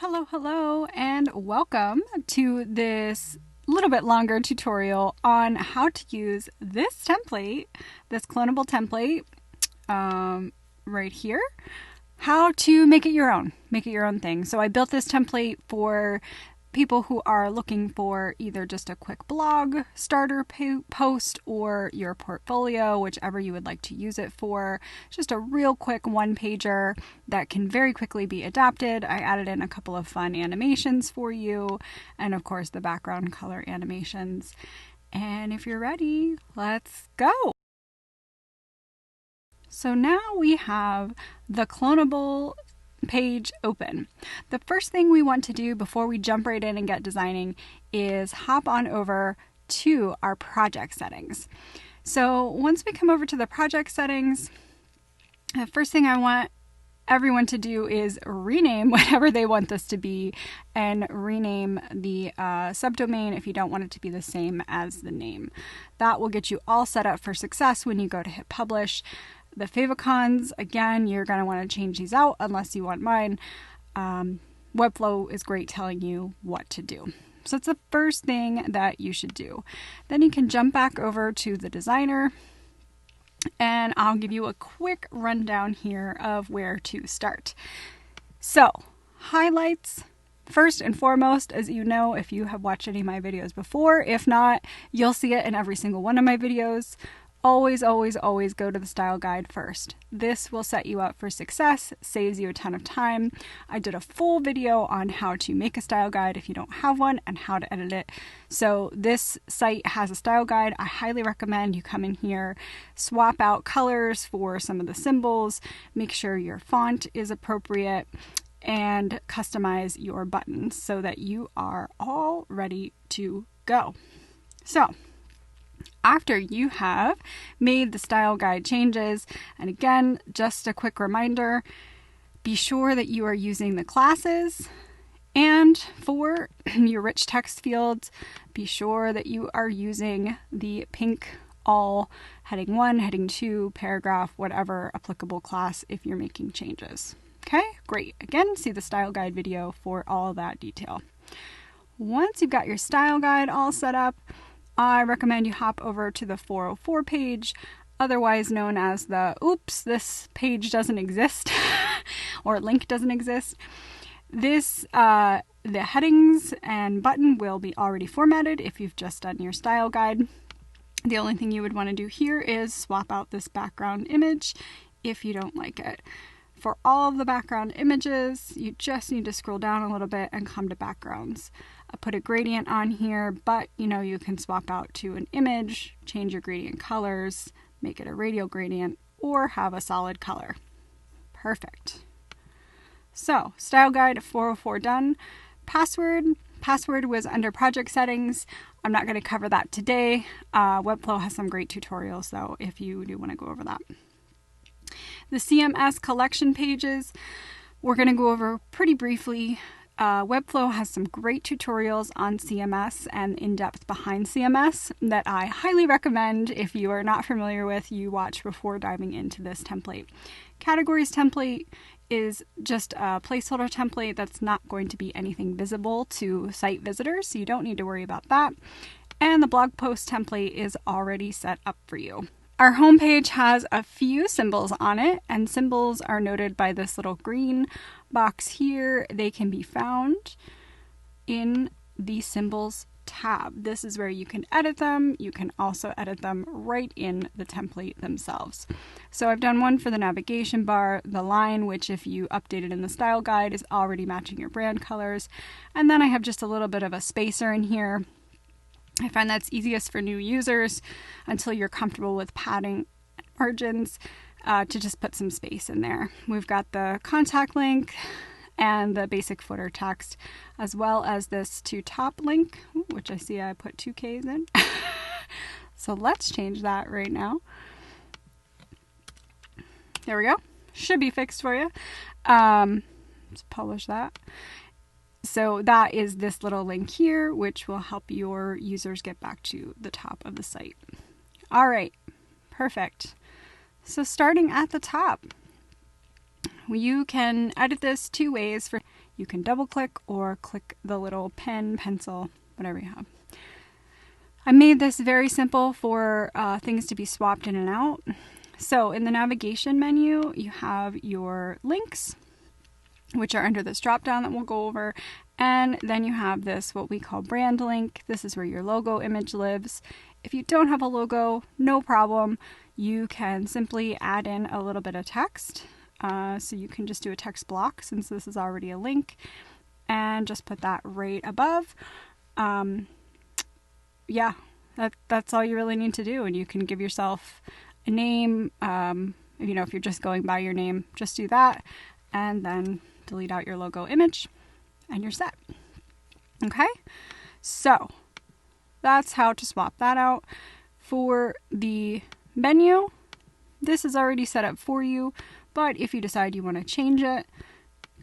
Hello, and welcome to this little bit longer tutorial on how to use this template, this clonable template right here, how to make it your own thing. So I built this template for people who are looking for either just a quick blog starter post or your portfolio, whichever you would like to use it for. Just a real quick one-pager that can very quickly be adapted. I added in a couple of fun animations for you, and of course the background color animations. And if you're ready, let's go! So now we have the clonable page open. The first thing we want to do before we jump right in and get designing is hop on over to our project settings. So once we come over to the project settings, the first thing I want everyone to do is rename whatever they want this to be and rename the subdomain if you don't want it to be the same as the name. That will get you all set up for success when you go to hit publish. The favicons, again, you're going to want to change these out unless you want mine. Webflow is great telling you what to do. So that's the first thing that you should do. Then you can jump back over to the designer, and I'll give you a quick rundown here of where to start. So, highlights. First and foremost, as you know, if you have watched any of my videos before, if not, you'll see it in every single one of my videos. Always go to the style guide first. This will set you up for success, saves you a ton of time. I did a full video on how to make a style guide if you don't have one and how to edit it. So this site has a style guide. I highly recommend you come in here, swap out colors for some of the symbols, make sure your font is appropriate, and customize your buttons so that you are all ready to go. So, after you have made the style guide changes, and again, just a quick reminder, be sure that you are using the classes, and for your rich text fields, be sure that you are using the pink all heading 1, heading 2, paragraph, whatever applicable class if you're making changes. Okay, great. Again, see the style guide video for all that detail. Once you've got your style guide all set up, I recommend you hop over to the 404 page, otherwise known as the oops, this page doesn't exist or link doesn't exist. This, the headings and button will be already formatted if you've just done your style guide. The only thing you would want to do here is swap out this background image if you don't like it. For all of the background images, you just need to scroll down a little bit and come to backgrounds. I put a gradient on here, but you can swap out to an image, change your gradient colors, make it a radial gradient, or have a solid color. Perfect. So, style guide 404 done. Password was under project settings. I'm not going to cover that today. Webflow has some great tutorials though if you do want to go over that. The CMS collection pages, we're going to go over pretty briefly. Webflow has some great tutorials on CMS and in-depth behind CMS that I highly recommend if you are not familiar with, you watch before diving into this template. Categories template is just a placeholder template that's not going to be anything visible to site visitors, so you don't need to worry about that. And the blog post template is already set up for you. Our homepage has a few symbols on it, and symbols are noted by this little green box here. They can be found in the symbols tab. This is where you can edit them. You can also edit them right in the template themselves. So I've done one for the navigation bar, the line, which if you update it in the style guide is already matching your brand colors. And then I have just a little bit of a spacer in here. I find that's easiest for new users until you're comfortable with padding margins to just put some space in there. We've got the contact link and the basic footer text, as well as this to top link, which I see I put 2 Ks in. So let's change that right now. There we go. Should be fixed for you. Let's publish that. So that is this little link here, which will help your users get back to the top of the site. All right, perfect. So starting at the top, You can edit this two ways. You can double click or click the little pen, pencil, whatever you have. I made this very simple for things to be swapped in and out. So in the navigation menu, you have your links, which are under this drop down that we'll go over. And then you have this, what we call brand link. This is where your logo image lives. If you don't have a logo, no problem. You can simply add in a little bit of text. So you can just do a text block since this is already a link and just put that right above. Yeah, that's all you really need to do. And you can give yourself a name. If you're just going by your name, just do that and then delete out your logo image and you're set. Okay, so that's how to swap that out. For the menu, this is already set up for you, but if you decide you want to change it,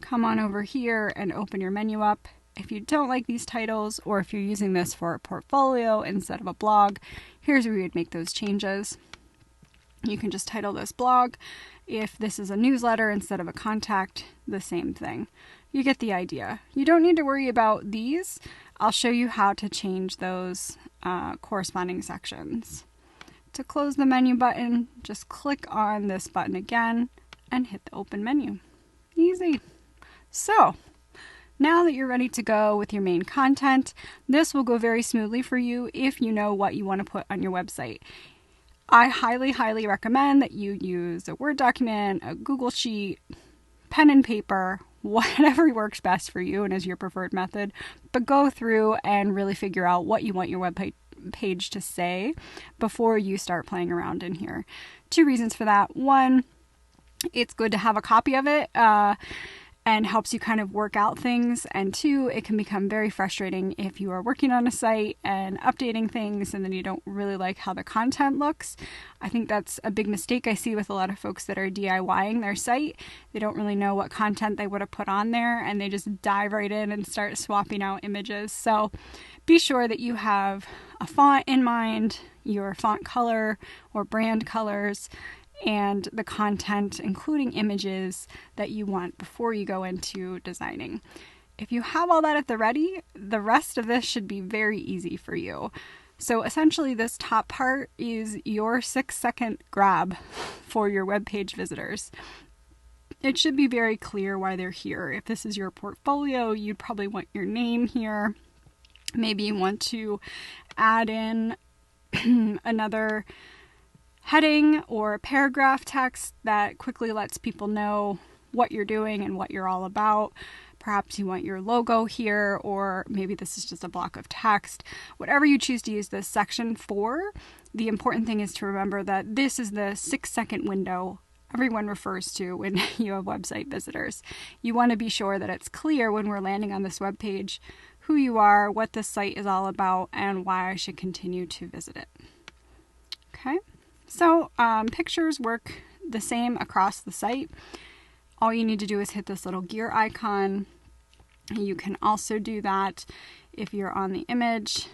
come on over here and open your menu up. If you don't like these titles, or if you're using this for a portfolio instead of a blog, here's where you would make those changes. You can just title this blog. If this is a newsletter instead of a contact, the same thing. You get the idea. You don't need to worry about these. I'll show you how to change those corresponding sections. To close the menu button, just click on this button again and hit the open menu. Easy. So, now that you're ready to go with your main content, this will go very smoothly for you if you know what you want to put on your website. I highly, highly recommend that you use a Word document, a Google Sheet, pen and paper, whatever works best for you and is your preferred method, but go through and really figure out what you want your web page to say before you start playing around in here. Two reasons for that. One, it's good to have a copy of it and helps you kind of work out things. And two, it can become very frustrating if you are working on a site and updating things and then you don't really like how the content looks. I think that's a big mistake I see with a lot of folks that are DIYing their site. They don't really know what content they would have put on there and they just dive right in and start swapping out images. So be sure that you have a font in mind, your font color or brand colors, and the content, including images that you want before you go into designing. If you have all that at the ready, the rest of this should be very easy for you. So essentially this top part is your 6-second grab for your web page visitors. It should be very clear why they're here. If this is your portfolio, you'd probably want your name here. Maybe you want to add in another heading or paragraph text that quickly lets people know what you're doing and what you're all about. Perhaps you want your logo here, or maybe this is just a block of text. Whatever you choose to use this section for, the important thing is to remember that this is the 6-second window everyone refers to when you have website visitors. You want to be sure that it's clear when we're landing on this web page who you are, what this site is all about, and why I should continue to visit it. Okay? So pictures work the same across the site. All you need to do is hit this little gear icon. You can also do that if you're on the image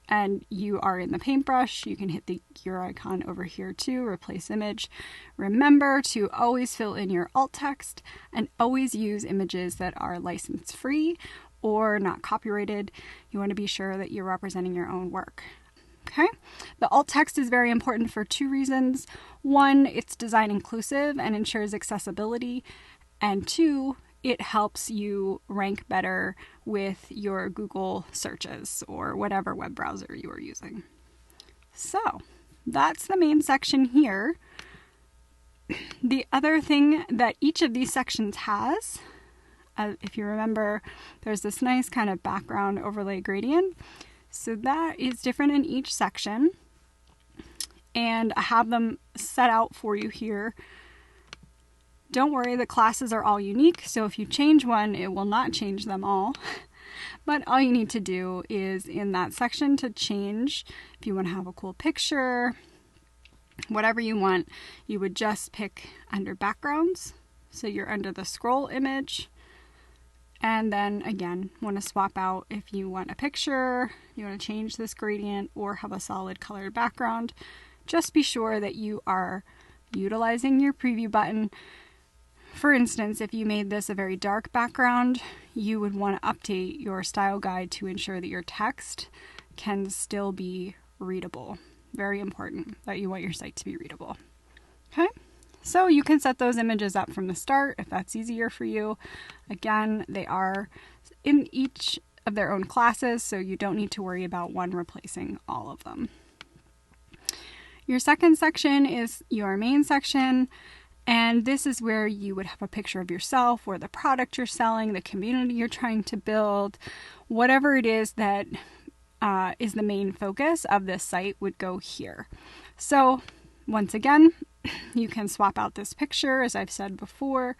and you are in the paintbrush. You can hit the gear icon over here too, replace image. Remember to always fill in your alt text and always use images that are license free or not copyrighted. You want to be sure that you're representing your own work. Okay, the alt text is very important for two reasons. One, it's design inclusive and ensures accessibility. And two, it helps you rank better with your Google searches or whatever web browser you are using. So that's the main section here. The other thing that each of these sections has, if you remember, there's this nice kind of background overlay gradient. So that is different in each section, and I have them set out for you here. Don't worry, the classes are all unique, so if you change one, it will not change them all. But all you need to do is in that section to change, if you want to have a cool picture, whatever you want, you would just pick under backgrounds. So you're under the scroll image. And then again, want to swap out if you want a picture, you want to change this gradient or have a solid colored background. Just be sure that you are utilizing your preview button For instance, if you made this a very dark background, you would want to update your style guide to ensure that your text can still be readable. Very important that you want your site to be readable. Okay, so you can set those images up from the start if that's easier for you. Again, they are in each of their own classes, so you don't need to worry about one replacing all of them. Your second section is your main section, and this is where you would have a picture of yourself or the product you're selling, the community you're trying to build, whatever it is that is the main focus of this site would go here. So once again, you can swap out this picture, as I've said before.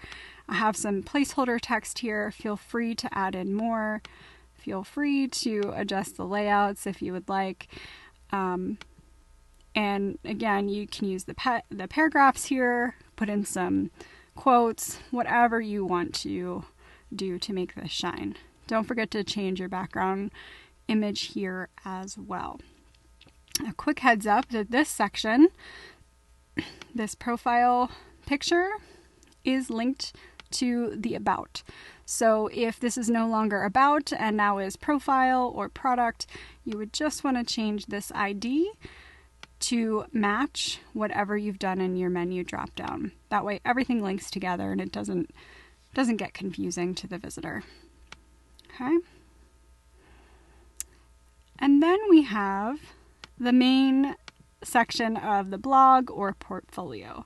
I have some placeholder text here. Feel free to add in more. Feel free to adjust the layouts if you would like. And again, you can use the paragraphs here, put in some quotes, whatever you want to do to make this shine. Don't forget to change your background image here as well. A quick heads up that this section, this profile picture, is linked to the about. So if this is no longer about and now is profile or product, you would just want to change this ID to match whatever you've done in your menu drop down. That way everything links together and it doesn't get confusing to the visitor. Okay. And then we have the main section of the blog or portfolio.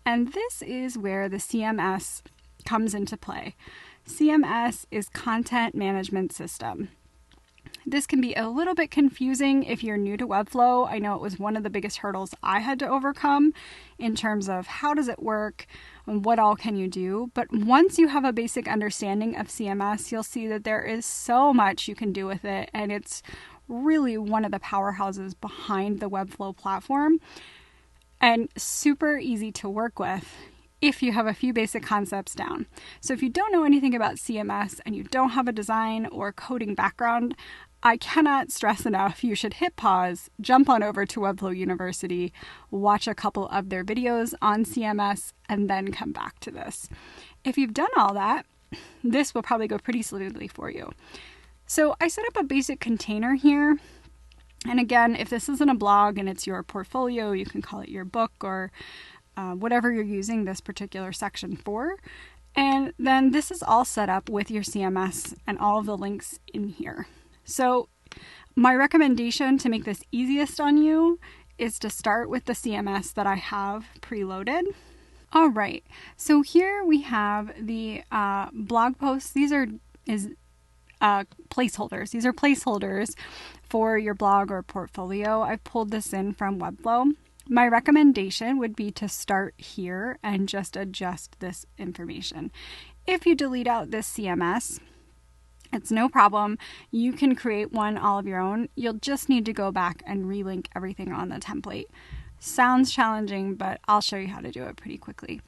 And this is where the CMS comes into play. CMS is Content Management System. This can be a little bit confusing if you're new to Webflow. I know it was one of the biggest hurdles I had to overcome in terms of how does it work and what all can you do. But once you have a basic understanding of CMS, you'll see that there is so much you can do with it, and it's really one of the powerhouses behind the Webflow platform and super easy to work with if you have a few basic concepts down. So if you don't know anything about CMS and you don't have a design or coding background, I cannot stress enough, you should hit pause, jump on over to Webflow University, watch a couple of their videos on CMS, and then come back to this. If you've done all that, this will probably go pretty smoothly for you. So I set up a basic container here. And again, if this isn't a blog and it's your portfolio, you can call it your book or whatever you're using this particular section for. And then this is all set up with your CMS and all of the links in here. So my recommendation to make this easiest on you is to start with the CMS that I have preloaded. All right, so here we have the blog posts. These are placeholders. These are placeholders for your blog or portfolio. I've pulled this in from Webflow. My recommendation would be to start here and just adjust this information. If you delete out this CMS, it's no problem. You can create one all of your own. You'll just need to go back and relink everything on the template. Sounds challenging, but I'll show you how to do it pretty quickly.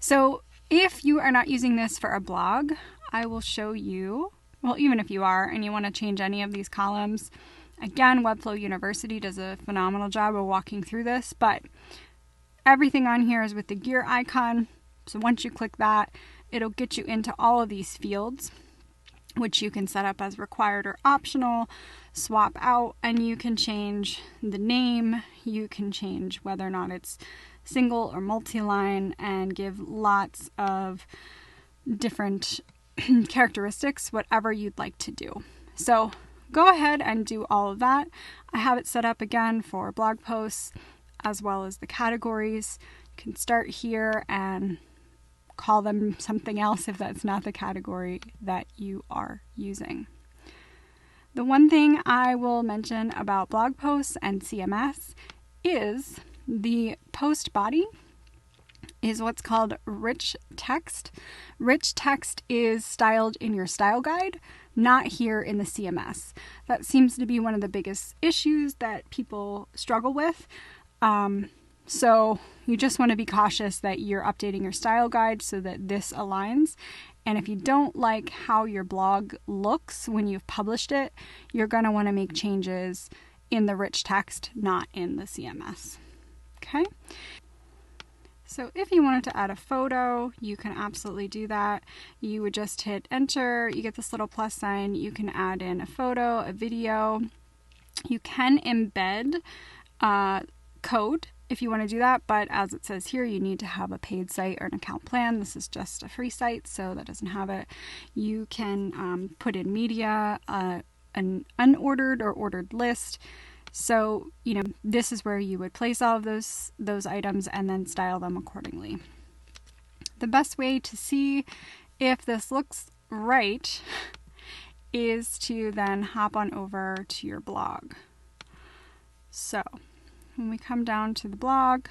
So if you are not using this for a blog, I will show you, well, even if you are and you want to change any of these columns, again, Webflow University does a phenomenal job of walking through this, but everything on here is with the gear icon. So once you click that, it'll get you into all of these fields, which you can set up as required or optional, swap out, and you can change the name. You can change whether or not it's single or multi-line and give lots of different characteristics, whatever you'd like to do. So go ahead and do all of that. I have it set up again for blog posts as well as the categories. You can start here and call them something else if that's not the category that you are using. The one thing I will mention about blog posts and CMS is the post body is what's called rich text. Rich text is styled in your style guide, not here in the CMS. That seems to be one of the biggest issues that people struggle with. So you just want to be cautious that you're updating your style guide so that this aligns. And if you don't like how your blog looks when you've published it, you're going to want to make changes in the rich text, not in the CMS. Okay. So if you wanted to add a photo, you can absolutely do that. You would just hit enter, you get this little plus sign, you can add in a photo, a video. You can embed code if you want to do that, but as it says here, you need to have a paid site or an account plan. This is just a free site, so that doesn't have it. You can put in media, an unordered or ordered list. So, this is where you would place all of those items and then style them accordingly. The best way to see if this looks right is to then hop on over to your blog. So, when we come down to the blog,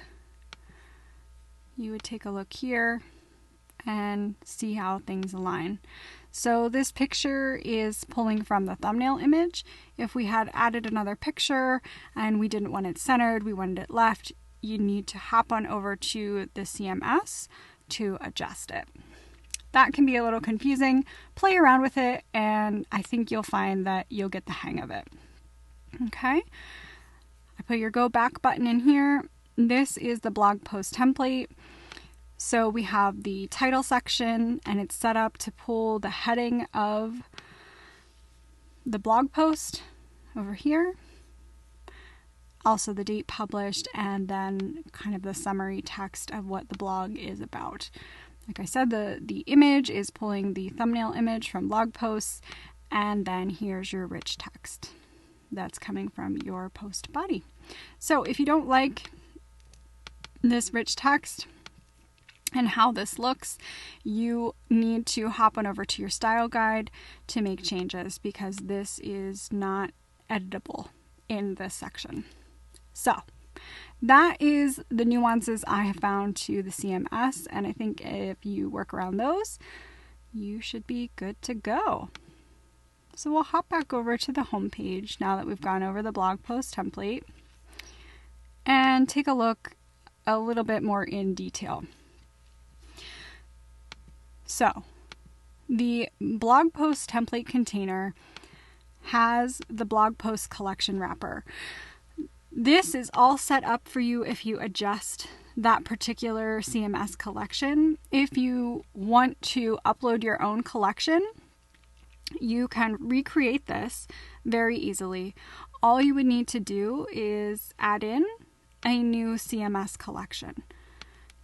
you would take a look here and see how things align. So this picture is pulling from the thumbnail image. If we had added another picture and we didn't want it centered, we wanted it left, you need to hop on over to the CMS to adjust it. That can be a little confusing. Play around with it and I think you'll find that you'll get the hang of it. Okay, I put your go back button in here. This is the blog post template. So we have the title section and it's set up to pull the heading of the blog post over here. Also the date published and then kind of the summary text of what the blog is about. Like I said, the image is pulling the thumbnail image from blog posts, and then here's your rich text that's coming from your post body. So if you don't like this rich text and how this looks, you need to hop on over to your style guide to make changes because this is not editable in this section. So that is the nuances I have found to the CMS, and I think if you work around those, you should be good to go. So we'll hop back over to the home page now that we've gone over the blog post template and take a look a little bit more in detail. So the blog post template container has the blog post collection wrapper. This is all set up for you if you adjust that particular CMS collection. If you want to upload your own collection, you can recreate this very easily. All you would need to do is add in a new CMS collection.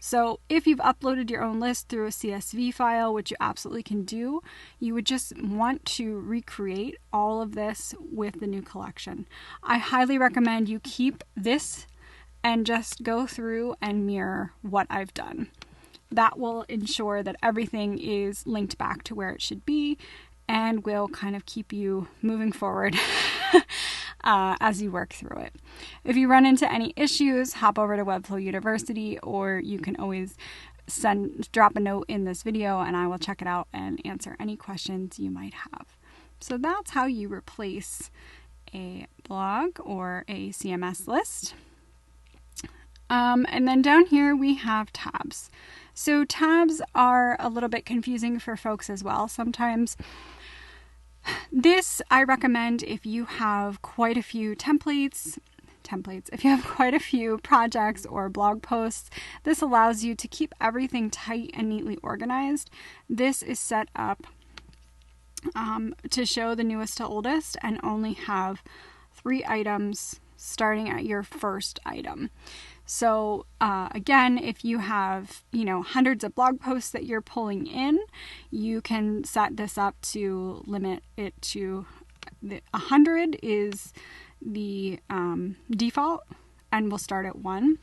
So if you've uploaded your own list through a CSV file, which you absolutely can do, you would just want to recreate all of this with the new collection. I highly recommend you keep this and just go through and mirror what I've done. That will ensure that everything is linked back to where it should be and will kind of keep you moving forward as you work through it. If you run into any issues, hop over to Webflow University, or you can always drop a note in this video and I will check it out and answer any questions you might have. So that's how you replace a blog or a CMS list. And then down here we have tabs. So tabs are a little bit confusing for folks as well sometimes. This I recommend if you have quite a few templates, if you have quite a few projects or blog posts. This allows you to keep everything tight and neatly organized. This is set up to show the newest to oldest and only have 3 items starting at your first item. So again, if you have, hundreds of blog posts that you're pulling in, you can set this up to limit it to 100 is the default, and we'll start at 1.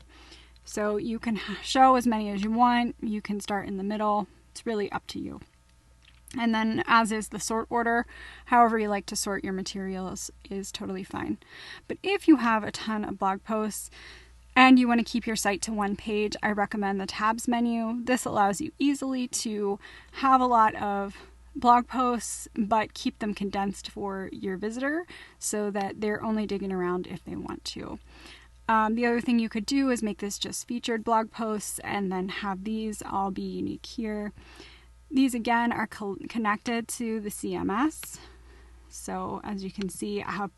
So you can show as many as you want. You can start in the middle. It's really up to you. And then as is the sort order, however you like to sort your materials is totally fine. But if you have a ton of blog posts and you want to keep your site to one page, I recommend the tabs menu. This allows you easily to have a lot of blog posts, but keep them condensed for your visitor so that they're only digging around if they want to. The other thing you could do is make this just featured blog posts and then have these all be unique here. These again are connected to the CMS. So as you can see, I have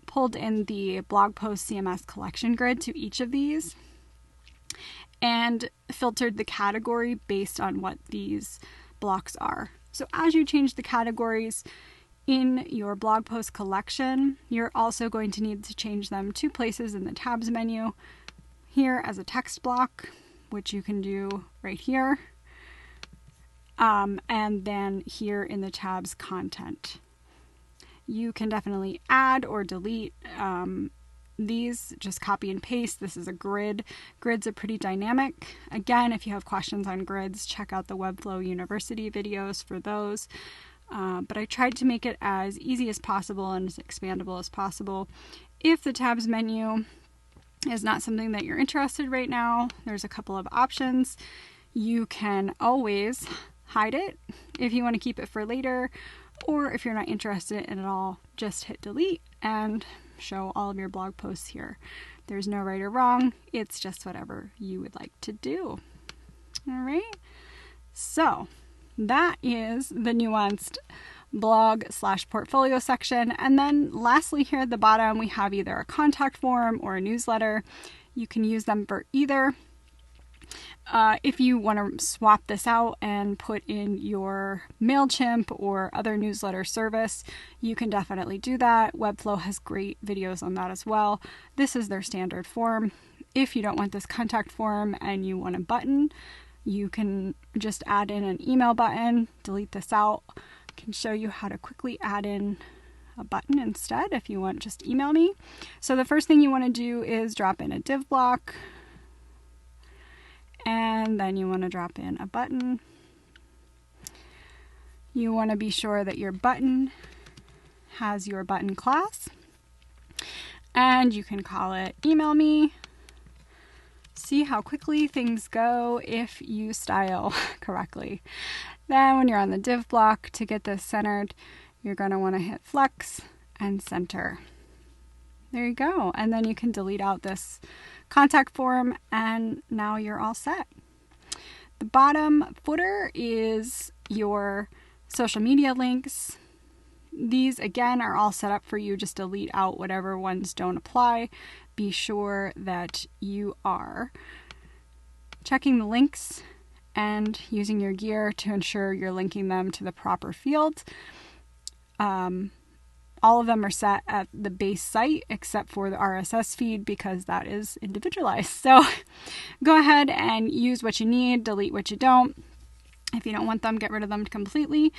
pulled in the blog post CMS collection grid to each of these. and filtered the category based on what these blocks are. So as you change the categories in your blog post collection, you're also going to need to change them 2 places in the tabs menu. Here as a text block, which you can do right here, and then here in the tabs content. You can definitely add or delete these, just copy and paste. This is a grid. Grids are pretty dynamic. Again, if you have questions on grids, check out the Webflow University videos for those. But I tried to make it as easy as possible and as expandable as possible. If the tabs menu is not something that you're interested right now, there's a couple of options. You can always hide it if you want to keep it for later, or if you're not interested in it at all, just hit delete and show all of your blog posts here. There's no right or wrong. It's just whatever you would like to do. All right. So that is the nuanced blog/portfolio section. And then lastly, here at the bottom, we have either a contact form or a newsletter. You can use them for either. If you want to swap this out and put in your MailChimp or other newsletter service, you can definitely do that. Webflow has great videos on that as well. This is their standard form. If you don't want this contact form and you want a button, you can just add in an email button, delete this out. I can show you how to quickly add in a button instead if you want just email me. So the first thing you want to do is drop in a div block. And then you want to drop in a button. You want to be sure that your button has your button class. And you can call it email me. See how quickly things go if you style correctly. Then when you're on the div block, to get this centered, you're going to want to hit flex and center. There you go. And then you can delete out this contact form and now you're all set. The bottom footer is your social media links. These again are all set up for you. Just delete out whatever ones don't apply. Be sure that you are checking the links and using your gear to ensure you're linking them to the proper field. All of them are set at the base site except for the RSS feed because that is individualized. So go ahead and use what you need, delete what you don't. If you don't want them, get rid of them completely.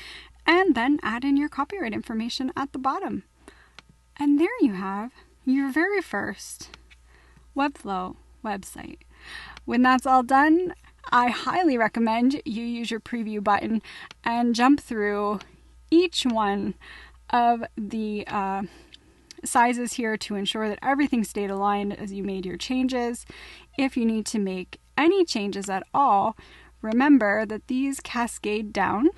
And then add in your copyright information at the bottom. And there you have your very first Webflow website. When that's all done, I highly recommend you use your preview button and jump through each one of the sizes here to ensure that everything stayed aligned as you made your changes. If you need to make any changes at all, remember that these cascade down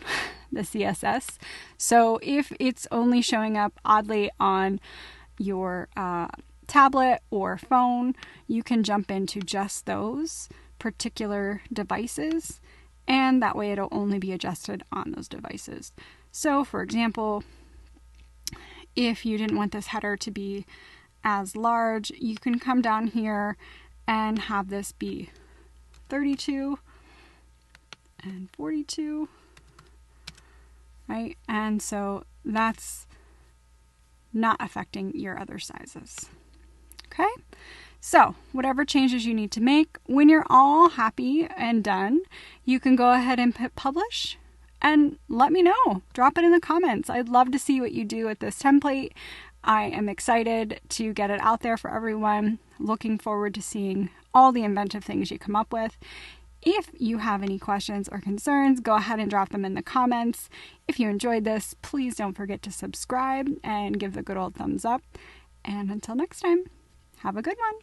the CSS. So if it's only showing up oddly on your tablet or phone, you can jump into just those particular devices, and that way it'll only be adjusted on those devices. So for example, if you didn't want this header to be as large, you can come down here and have this be 32 and 42, right? And so that's not affecting your other sizes. Okay? So whatever changes you need to make, when you're all happy and done, you can go ahead and hit publish. And let me know. Drop it in the comments. I'd love to see what you do with this template. I am excited to get it out there for everyone. Looking forward to seeing all the inventive things you come up with. If you have any questions or concerns, go ahead and drop them in the comments. If you enjoyed this, please don't forget to subscribe and give the good old thumbs up. And until next time, have a good one.